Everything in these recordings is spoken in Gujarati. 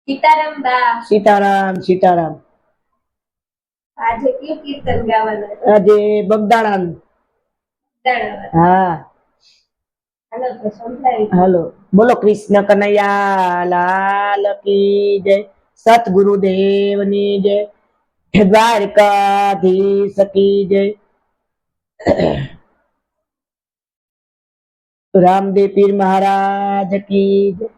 સીતારામ બા સીતારામ સીતારામ। આજે કયું કીર્તન ગાવાનું? આજે બગદાણા। હા હાલો તો સંભળાય। હાલો બોલો કૃષ્ણ કનૈયા લાલ કી જય, સતગુરુદેવની જય, દ્વારકાધીશ કી જય। રામદેવ પીર મહારાજ કી જય।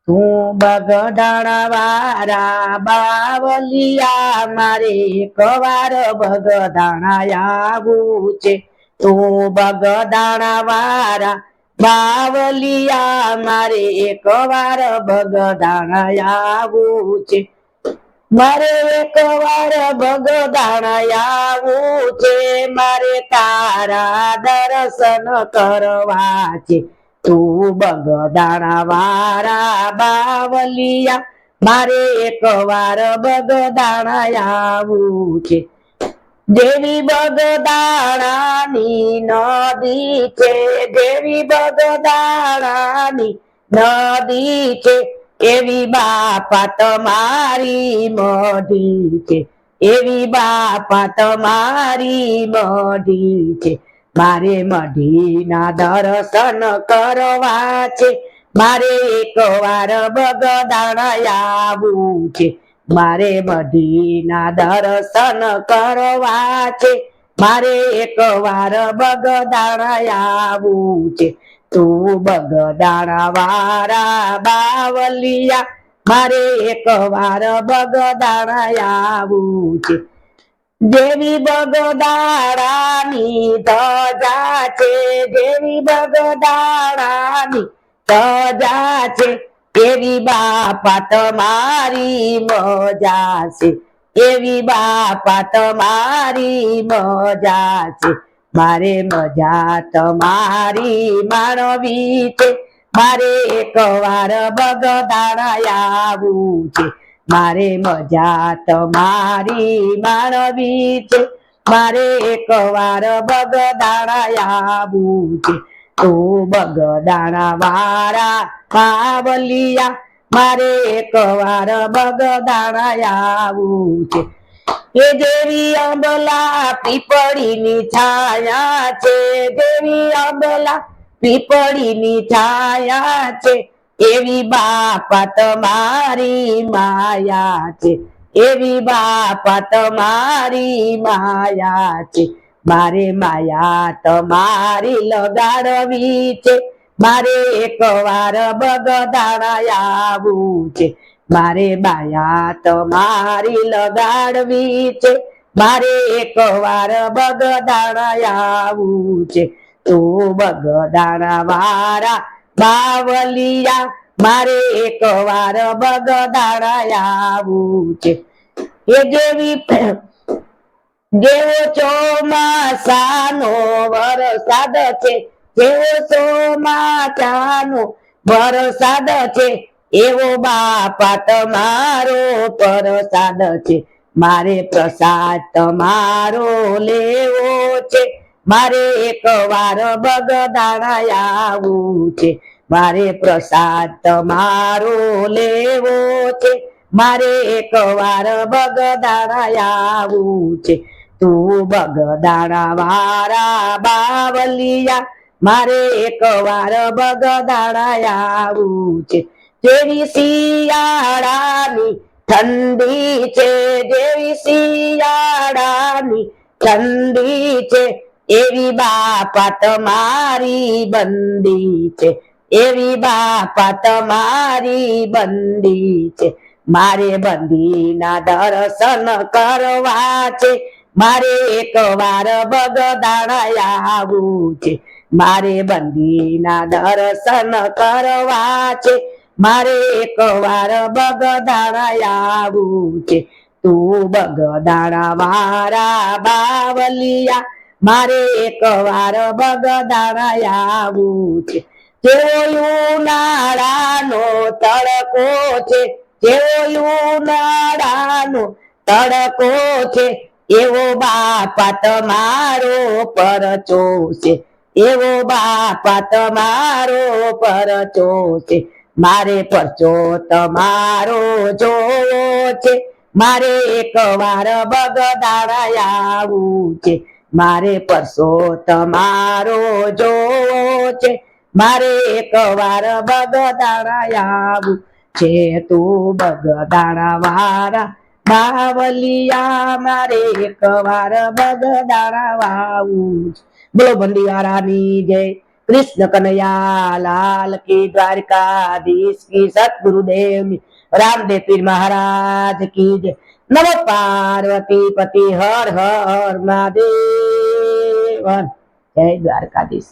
તું બગદાણા વારા બાવલિયા, મારે એકવાર બગદાણા આવું છે। તું બગદાણા વારા બાવલિયા, મારે એકવાર બગદાણા આવું છે। મારે એકવાર બગદાણા આવું છે, મારે તારા દર્શન કરવા છે। તું બગદાણા વારા બાવલિયા, મારે એકવાર બગદાણા આવું છે। દેવી બગદાણાની નદી છે, દેવી બગદાણાની નદી છે, એવી બાપા તમારી મઢી છે, એવી બાપા તમારી મઢી છે। મારે મઢીના દર્શન કરવા છે, મારે એકવાર બગદાણા આવું છે। મારે મઢીના દર્શન કરવા છે, મારે એકવાર બગદાણા આવું છે। તું બગદાણા વારા બાવલિયા, મારે એકવાર બગદાણા આવું છે। દેવી બગદાણાની ધજા છે, દેવી બગદાણાની ધજા છે, એવી બાપા તમારી મજા છે, એવી બાપા તમારી મજા છે। મારે મજા તમારી માણવી છે, મારે એકવાર બગદાણા આવું છે। મારે મજા તમારી માણવી છે, મારે એકવાર બગદાણા આવું છે। તું બગદાણા વારા બાવલિયા, મારે એકવાર બગદાણા આવું છે। એ દેવી અંબલા પીપળીની છાયા છે, દેવી અંબલા પીપળીની છાયા છે, એવી બાપા તમારી માયા છે, એવી બાપા તમારી માયા છે। મારે માયા તમારી લગાડવી છે, મારે એકવાર બગદાણા આવું છે। મારે માયા તમારી લગાડવી છે, મારે એકવાર બગદાણા આવું છે। તું બગદાણા વારા બાવલિયા, મારે એકવાર બગદાણા આવું છે। એ જેવી જેવો ચોમાસાનો વરસાદ છે, જેવો ચોમાસાનો વરસાદ છે, એવો બાપા તમારો પ્રસાદ છે। મારે પ્રસાદ તમારો લેવો છે, મારે એકવાર બગદાણા આવું છે। મારે પ્રસાદ તમારો લેવો છે, મારે એકવાર બગદાણા આવું છે। તું બગદાણા વારા બાવલિયા, મારે એકવાર બગદાણા આવું છે। જેવી શિયાળાની ઠંડી છે, જેવી શિયાળાની ઠંડી છે, એવી બાપા તમારી બંદી છે, એવી બાપા તમારી બંદી છે। મારે બંદીના દર્શન કરવા છે, મારે એકવાર બગદાણા આવું છે। મારે બંદીના દર્શન કરવા છે, મારે એકવાર બગદાણા આવું છે। તું બગદાણા વારા બાવલિયા, મારે એકવાર બગદાણા આવું છે। જેવો ઉનાળાનો તડકો છે, જેવો ઉનાળાનો તડકો છે, એવો બાપા તમારો પરચો છે, એવો બાપા તમારો પરચો છે। મારે પરચો તમારો જોવો છે, મારે એક વાર બગદાણા આવું છે, મારે પરસો તમારો જોવો છે, મારે એક વાર બગદાણા આવું છે, તું બગદાણા વાળા બાવલિયા મારે એક વાર બગદાણા વાવું છે. બોલો ભંડીવારાની જય, કૃષ્ણ કનૈયા લાલ કી, દ્વારકાધીશ કી, સતગુરુદેવ રામદેવ પીર મહારાજ કી જય. નમો પાર્વતી પતિ હર હર મહાદેવ. જય દ્વારકાધીશ.